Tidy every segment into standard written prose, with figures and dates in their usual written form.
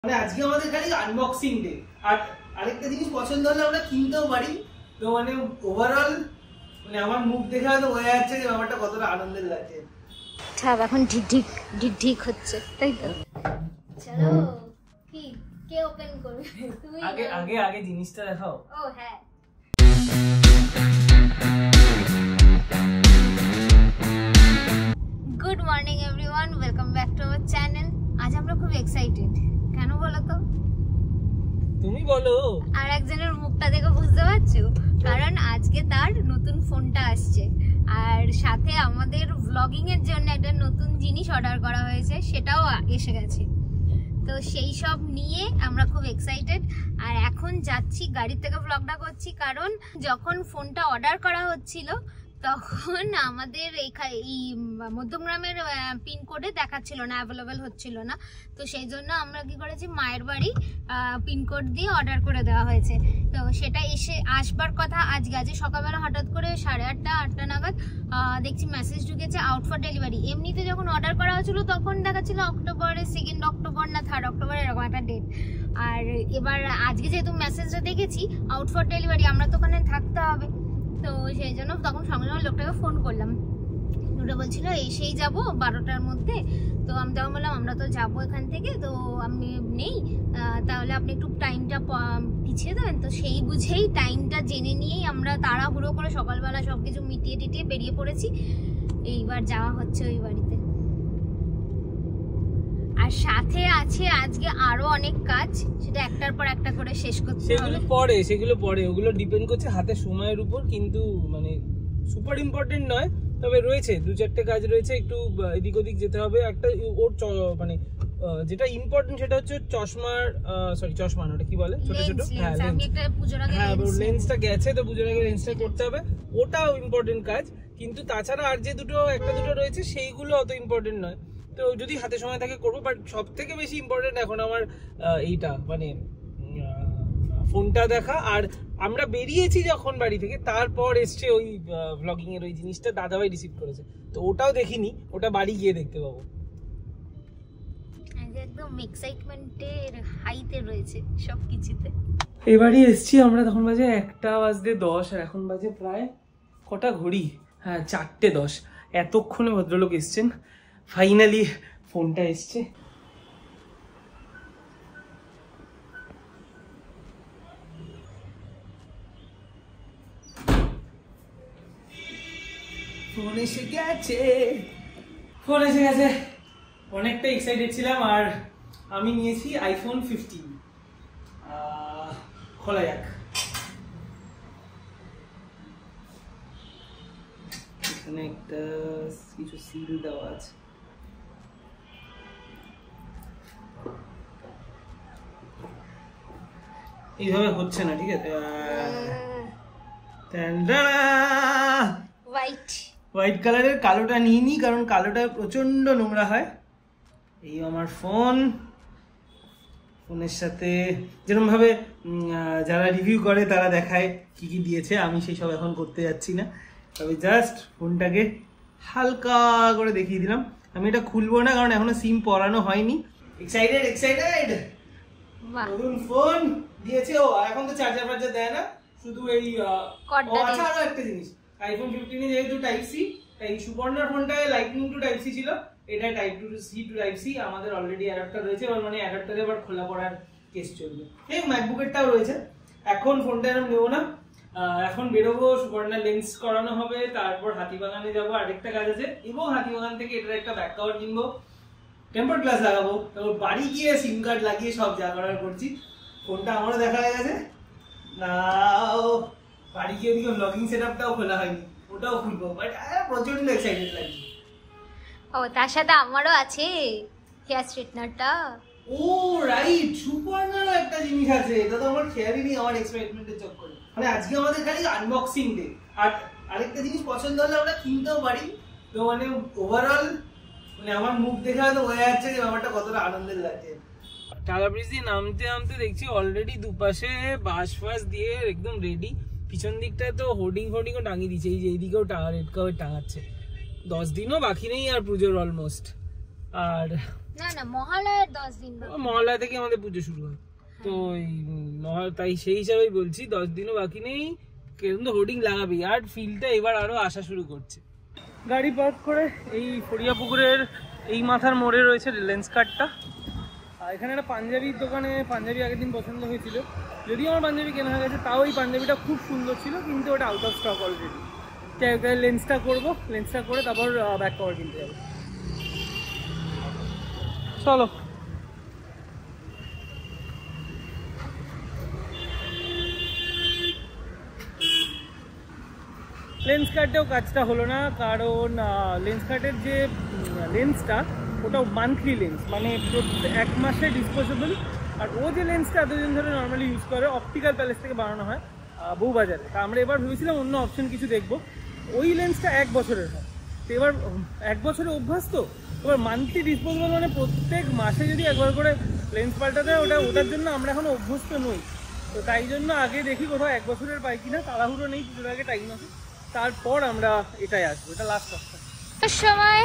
মানে আজকে আমাদের খালি আনবক্সিং ডে, আর আরেকটা জিনিস পছন্দ হলে আমরা কিনতেও পারি। তো মানে ওভারঅল মানে আমার মুখ দেখে হয়তো বোঝা যাচ্ছে যে ব্যাপারটা কতটা আনন্দের লাগছে। এখন ঠিক ঠিক ঠিক ঠিক হচ্ছে, তাই তো? চলো, কি কে ওপেন করবে? তুমি আগে আগে আগে জিনিসটা দেখাও। ও হ্যাঁ, good morning everyone, welcome back to our channel. আজ আমরা খুব এক্সাইটেড। কেন বলো তো? তুমি বলো। আর একজনের মুখটা দেখে বুঝতে পারছো, কারণ আজকে তার নতুন ফোনটা আসছে, আর সাথে আমাদের ব্লগিং এর জন্য একটা নতুন জিনিস অর্ডার করা হয়েছে, সেটাও এসে গেছে। তো সেই সব নিয়ে আমরা খুব এক্সাইটেড। আর এখন যাচ্ছি গাড়ি থেকে ব্লগটা করছি, কারণ যখন ফোনটা অর্ডার করা হচ্ছিল তখন আমাদের এই মধ্যমগ্রামের পিনকোডে দেখাচ্ছিল না, অ্যাভেলেবেল হচ্ছিল না। তো সেই জন্য আমরা কি করেছি, মায়ের বাড়ি পিনকোড দিয়ে অর্ডার করে দেওয়া হয়েছে। তো সেটা এসে আসবার কথা আজকে। আজ সকালবেলা হঠাৎ করে 8:30 নাগাদ দেখছি মেসেজ ঢুকেছে আউট ফর ডেলিভারি। এমনিতে যখন অর্ডার করা হয়েছিল তখন দেখাচ্ছিল অক্টোবরের 2 অক্টোবর না 3 অক্টোবর এরকম একটা ডেট। আর এবার আজকে যেহেতু মেসেজটা দেখেছি আউট ফর ডেলিভারি, আমরা তো ওখানে থাকতে হবে। তো সেই জন্য তখন সঙ্গে সঙ্গে লোকটাকে ফোন করলাম। ওটা বলছিল এসেই যাব 12টার মধ্যে। তো আমি তখন বললাম আমরা তো যাবো এখান থেকে, তো আমি নেই, তাহলে আপনি একটু টাইমটা পিছিয়ে দেবেন। তো সেই বুঝেই টাইমটা জেনে নিয়েই আমরা তাড়াহুড়ো করে সকালবেলা সব কিছু মিটিয়ে টিটিয়ে বেরিয়ে পড়েছি। এইবার যাওয়া হচ্ছে ওই বাড়িতে। আর সাথে আছে আজকে আরো অনেক কাজ, সেটা একটার পর একটা করে শেষ করতে হবে। সেগুলো পরে ওগুলো ডিপেন্ড করছে হাতে সময়ের উপর, কিন্তু মানে সুপার ইম্পর্টেন্ট নয়, তবে রয়েছে 2-4টে কাজ রয়েছে, একটু এদিক ওদিক যেতে হবে। একটা ওর মানে যেটা ইম্পর্টেন্ট সেটা হচ্ছে চশমার চশমা ওটা কি বলে, ছোট ছোট লেন্সটা গেছে, তো পুজোর আগে লেন্সটা করতে হবে, ওটাও ইম্পর্টেন্ট কাজ। কিন্তু তাছাড়া আর যে একটা দুটো রয়েছে সেইগুলো অত ইম্পর্টেন্ট নয়। তো যদি হাতে সময় থাকে করবো, বাট সব থেকে বেশি ইম্পর্টেন্ট এখন আমার এইটা মানে ফোনটা দেখা। আর আমরা বেরিয়েছি যখন বাড়ি থেকে, তারপর এসছে ওই ব্লগিং এর ওই জিনিসটা দাদাভাই রিসিভ করেছে, তো ওটাও দেখিনি, ওটা বাড়ি গিয়ে দেখতে পাবো। একদম এক্সাইটমেন্টের হাইতে রয়েছে সবকিছুতে। এবারে এসছি আমরা, তখন বাজে 1:10 আর এখন বাজে প্রায় কটা ঘড়ি, হ্যাঁ 4:10। এতক্ষণে ভদ্রলোক এসছেন, ফাইনালি ফোনটা এসছে। ফোন এসে গেছে, অনেকটা এক্সাইটেড ছিলাম। আর আমি নিয়েছি আইফোন 15। খোলা যাক। এখানে একটা কিছু সিল দেওয়া আছে। এইভাবে হচ্ছে না, ঠিক আছে? হোয়াইট কালারের, কালোটা নিয়ে নি, কারণ কালোটা প্রচন্ড নোংরা হয়। এই আমার ফোনের সাথে যেরকম ভাবে যারা রিভিউ করে তারা দেখায় কি কি দিয়েছে, আমি সেই সব এখন করতে যাচ্ছি না, তবে জাস্ট ফোনটাকে হালকা করে দেখিয়ে দিলাম। আমি এটা খুলবো না, কারণ এখনো সিম পরানো হয়নি। এক্সাইটেড নতুন ফোন দিয়েছে। ও এখন তো চার্জার দেয় না, শুধু এই আচ্ছা আরো একটা জিনিস, আইফোন 15 যেহেতু টাইপ সি, তাই সুবর্ণার ফোনটায় লাইটনিং টু টাইপ সি ছিল, এটা type to c to type c. আমাদের অলরেডি অ্যাডাপ্টার রয়েছে, এবার মানে অ্যাডাপ্টারে আবার খোলা পড়ার কেস চলবে। এই ম্যাকবুকেরটাও রয়েছে। এখন ফোনটা এরকম নেবো না, এখন বেরোবো, সুবর্ণার লেন্স করানো হবে, তারপর হাতিবাগানে যাবো, আরেকটা কাজ আছে, এবং হাতিবাগান থেকে এটার একটা ব্যাক কভার কিনবো, টেম্পার গ্লাস লাগাবো, তারপর বাড়ি গিয়ে সিম কার্ড লাগিয়ে সব যা করার করছি। ফোনটা আমারও দেখা হয়ে গেছে, নাও বাড়ি গিয়ে ওদিকে ব্লগিং সেটআপটাও খোলা হয়নি, ওটাও খুলবো, বাট প্রচন্ড এক্সাইটেড লাগছে। ও তার সাথে আমারও আছে হেয়ার স্ট্রেটনারটা। ও রাইট, সুবর্ণারও একটা জিনিস আছে, এটা তো আমার খেয়ালই নেই আমার এক্সাইটমেন্টের চক্করে। মানে আজকে আমাদের খালি আনবক্সিং ডে, আর আরেকটা জিনিস পছন্দ হলে আমরা কিনতেও পারি। তো মানে ওভারঅল মানে আমার মুখ দেখে হয়তো বোঝা যাচ্ছে যে ব্যাপারটা কতটা আনন্দের লাগছে। টালা ব্রিজ দিয়ে নামতে দেখছি অলরেডি দুপাশে বাঁশ ফাঁস দিয়ে একদম রেডি। পিছন দিকটায় তো হোর্ডিংও টাঙিয়ে দিচ্ছে, এই যে এইদিকেও রেড কাভার টাঙাচ্ছে। 10 দিনও বাকি নেই আর পুজোর অলমোস্ট। আর না না, মহালয়ার 10 দিন বাকি। মহালয়া থেকে আমাদের পুজো শুরু হয়, তো তাই সেই হিসাবেই বলছি 10 দিনও বাকি নেই, কিন্তু হোর্ডিং লাগাবি। আর ফিলটা এবার আরো আসা শুরু করছে। গাড়ি পার্ক করে এই ফড়িয়া পুকুরের এই মাথার মোড়ে রয়েছে লেন্স কার্টটা। আর এখানে একটা পাঞ্জাবির দোকানে পাঞ্জাবি আগের দিন পছন্দ হয়েছিল, যদিও আমার পাঞ্জাবি কেনা হয়ে গেছে, তাও এই পাঞ্জাবিটা খুব সুন্দর ছিল, কিন্তু ওটা আউট অফ স্টক অলরেডি। লেন্সটা করবো, লেন্সটা করে তারপর ব্যাক কভার কিনতে যাবো। চলো। লেন্স কার্টেও কাজটা হলো না, কারণ লেন্স কার্টের যে লেন্সটা ওটা মান্থলি লেন্স, মানে এক মাসে ডিসপোজেবল। আর ও যে লেন্সটা এতদিন ধরে নর্মালি ইউজ করে অপটিক্যাল প্যালেস থেকে বানানো হয় বউবাজারে, তা আমরা এবার ভেবেছিলাম অন্য অপশন কিছু দেখবো। ওই লেন্সটা 1 বছরের হয়, তো এবার 1 বছরের অভ্যাস, তো এবার মান্থলি ডিসপোজেবল মানে প্রত্যেক মাসে যদি একবার করে লেন্স পাল্টাতে হয়, ওটার জন্য আমরা এখনো অভ্যস্ত নই। তো তাই জন্য আগে দেখি কোথাও 1 বছরের পাই কিনা, তাড়াহুড়ো নেই, পুজোর আগে টাইম আছে, তারপর আমরা এটাই আসবো, এটা লাস্ট অপশন। সময়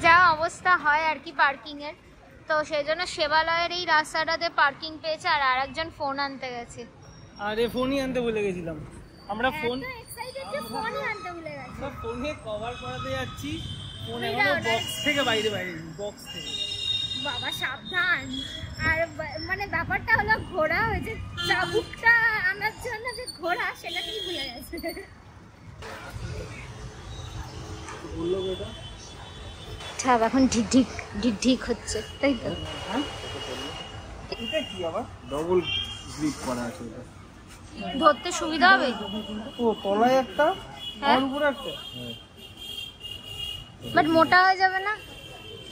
যা অবস্থা হয় আর কি পার্কিং এর, তো সেই জন্য সেবালয়ের এই রাস্তাটাতে পার্কিং পেয়েছে, আর আরেকজন ফোন আনতে গেছে। আরে ফোনই আনতে ভুলে গেছিলাম আমরা, ফোনই আনতে ভুলে গেছে। ফোনে কভার করাতে যাচ্ছি, ফোন এখনো বক্স থেকে বাইরে বক্স থেকে। বাবা সাবধান। আর মানে ব্যাপারটা হলো ঘোড়া হয়েছে, চাবুকটা আনার জন্য যে ঘোড়া সেটাকেই ভুলে গেছে। এখন ঢিক ঢিক হচ্ছে, তাই তো? এটা কি আবার ডবল গ্রিপ করা আছে, এটা ধরতে সুবিধা হবে। ও তলায় একটা আর উপরে একটা, বাট মোটা হয়ে যাবে না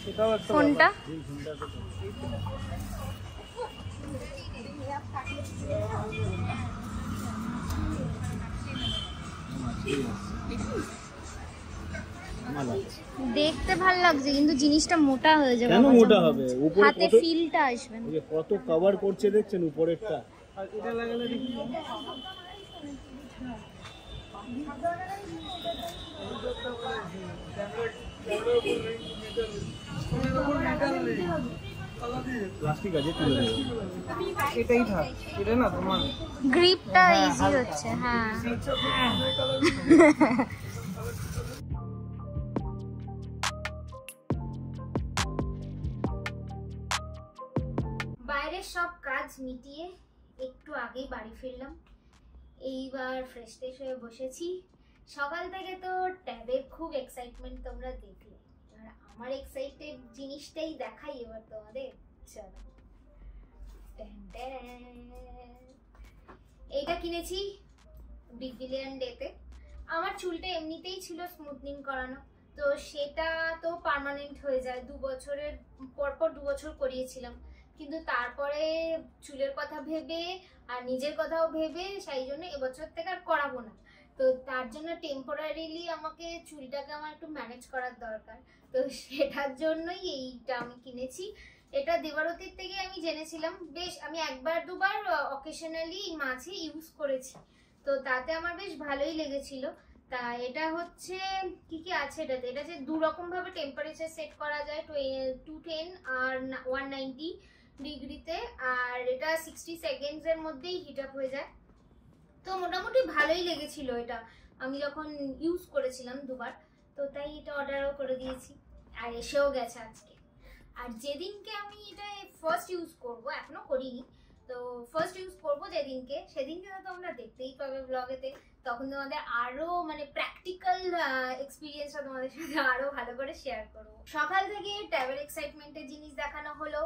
সেটাও একটা ফোনটা? দেখতে ভালো লাগছে, কিন্তু জিনিসটা মোটা হয়ে যাবে। কেন মোটা হবে? উপরে হাতে ফিলটা আসবে না। কত কভার করছে দেখছেন উপরেরটা। আর এটা লাগালে দেখি প্লাস্টিক আছে, তুলে দেবো। এটাই থাক, এটা না তোমার গ্রিপটা ইজি হচ্ছে। হ্যাঁ, বাইরের সব কাজ মিটিয়ে একটু আগেই বাড়ি ফিরলাম। এইবার ফ্রেশ ট্রেশ হয়ে বসেছি। সকাল থেকে তো ট্যাবের খুব এক্সাইটমেন্ট তোমরা দেখলে, আর আমার এক্সাইটেড জিনিসটাই দেখাই এবার তোমাদের। চলো, এইটা কিনেছি বিগ বিলিয়ন ডেতে। আমার চুলটা এমনিতেই ছিল স্মুথনিং করানো, তো সেটা তো পার্মানেন্ট হয়ে যায়। 2 বছরের পরপর 2 বছর করিয়েছিলাম, কিন্তু তারপরে চুলের কথা ভেবে আর নিজের কথাও ভেবে সেই জন্য এবছর থেকে আর করাবো না। তো তার জন্য টেম্পোরারিলি আমাকে চুলটাকে আমার একটু ম্যানেজ করার দরকার, তো সেটার জন্যই এইটা আমি কিনেছি। এটা দেবারতির থেকে আমি জেনেছিলাম, বেশ আমি 1-2বার অকেশনালি মাঝে ইউজ করেছি, তো তাতে আমার বেশ ভালোই লেগেছিল। তা এটা হচ্ছে কি কি আছে এটাতে, এটা যে 2 রকম ভাবে টেম্পারেচার সেট করা যায়, 210 আর 190 ডিগ্রিতে, আর এটা 60 সেকেন্ডস এর মধ্যেই হিট আপ হয়ে যায়। তো মোটামুটি ভালোই লেগেছিল এটা আমি যখন ইউজ করেছিলাম 2বার, তো তাই এটা অর্ডারও করে দিয়েছি, আর এসেও গেছে আজকে। আর যেদিনকে আমি এটা ফার্স্ট ইউজ করব, এখনো করিনি, তো ফার্স্ট ইউজ করব যেদিনকে, সেদিনকে তো তোমরা দেখতেই পাবে ব্লগেতে, তখন তোমাদের আরো মানে প্র্যাকটিক্যাল এক্সপিরিয়েন্সটা তোমাদের সাথে আরো ভালো করে শেয়ার করব। সকাল থেকে ট্যাবের এক্সাইটমেন্টের জিনিস দেখানো হলো,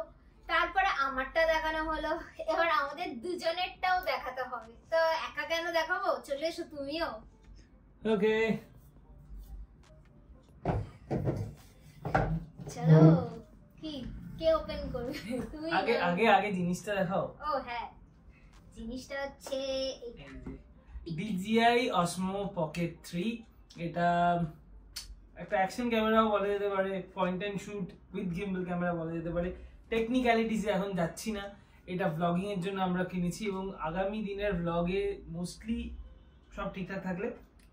তারপরে আমারটা দেখানো হলো, এবার আমাদের দুজনেরটাও দেখাতে হবে। তো একা কেন দেখাবো, চলে এসো তুমিও। ওকে চলো, কি কে ওপেন করবে? তুমি আগে আগে আগে জিনিসটা দেখাও। ও হ্যাঁ, জিনিসটা হচ্ছে DJI Osmo Pocket 3। এটা একটা অ্যাকশন ক্যামেরাও বলা যেতে পারে, point and shoot with gimbal camera বলা যেতে পারে। টেকনিক্যালিটিসে এখন যাচ্ছি না, এটা ব্লগিং এর জন্য আমরা কিনেছি, এবং আগামী দিনের ব্লগে মোস্টলি সব ঠিকঠাক থাকলে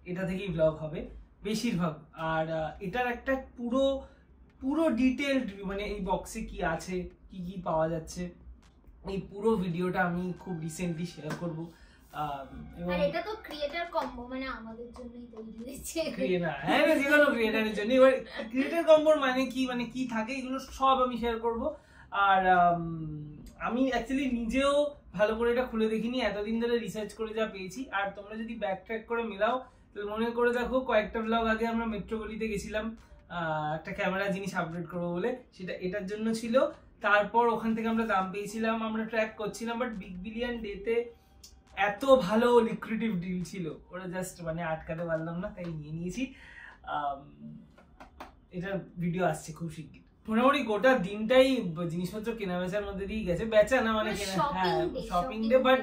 এটা থেকেই ব্লগ হবে বেশিরভাগ। আর এটার একটা পুরো পুরো ডিটেইলড মানে এই বক্সে কি আছে, কি কি পাওয়া যাচ্ছে, এই পুরো ভিডিওটা আমি খুব রিসেন্টলি শেয়ার করব। আর এটা তো ক্রিয়েটর কম্বো, মানে আমাদের জন্যই তৈরি হয়েছে। হ্যাঁ, যে কোনো ক্রিয়েটারের জন্য। এবার ক্রিয়েটর কম্বোর মানে কি থাকে এগুলো সব আমি শেয়ার করব। আর আমি অ্যাকচুয়ালি নিজেও ভালো করে এটা খুলে দেখিনি, এতদিন ধরে রিসার্চ করে যা পেয়েছি। আর তোমরা যদি ব্যাক ট্র্যাক করে মেলাও তাহলে মনে করে দেখো, কয়েকটা ব্লগ আগে আমরা মেট্রো গলিতে গেছিলাম একটা ক্যামেরা জিনিস আপডেট করবো বলে, সেটা এটার জন্য ছিল। তারপর ওখান থেকে আমরা দাম পেয়েছিলাম, আমরা ট্র্যাক করছিলাম, বাট বিগ বিলিয়ন ডেতে এত ভালো লিকুইডিভ ডিল ছিল, ওরা জাস্ট মানে আটকাতে পারলাম না, তাই নিয়ে নিয়েছি। এটার ভিডিও আসছে খুব শিগগির। মোটামুটি গোটা দিনটাই জিনিসপত্র কেনা বেচার মধ্যে দিয়ে গেছে, বেচা না মানে কেনা, হ্যাঁ শপিং ডে, বাট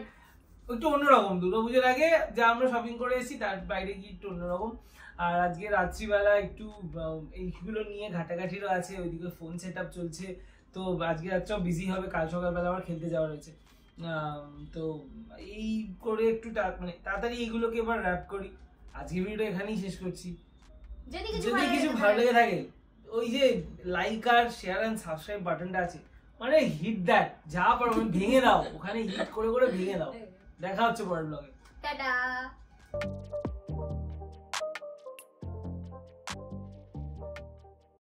একটু অন্যরকম। দুর্গাপুজোর আগে যা আমরা শপিং করে এসেছি তার বাইরে গিয়ে একটু অন্যরকম। আর আজকে রাত্রিবেলা একটু এইগুলো নিয়ে ঘাটাঘাটিরও আছে, ওইদিকে ফোন সেট আপ চলছে, তো আজকে রাত্রেও বিজি হবে, কাল সকালবেলা আবার খেলতে যাওয়া রয়েছে। তো এই করে একটু মানে তাড়াতাড়ি এইগুলোকে এবার র্যাপ করি। আজকে ভিডিওটা এখানেই শেষ করছি। যদি কিছু ভালো লেগে থাকে, ওই যে লাইক আর শেয়ার এন্ড সাবস্ক্রাইব বাটনটা আছে, মানে হিট দ্যাট, যা পারো ভেঙে দাও, ওখানে হিট করে করে ভেঙে দাও। দেখা হচ্ছে পরের ব্লগে। টাটা।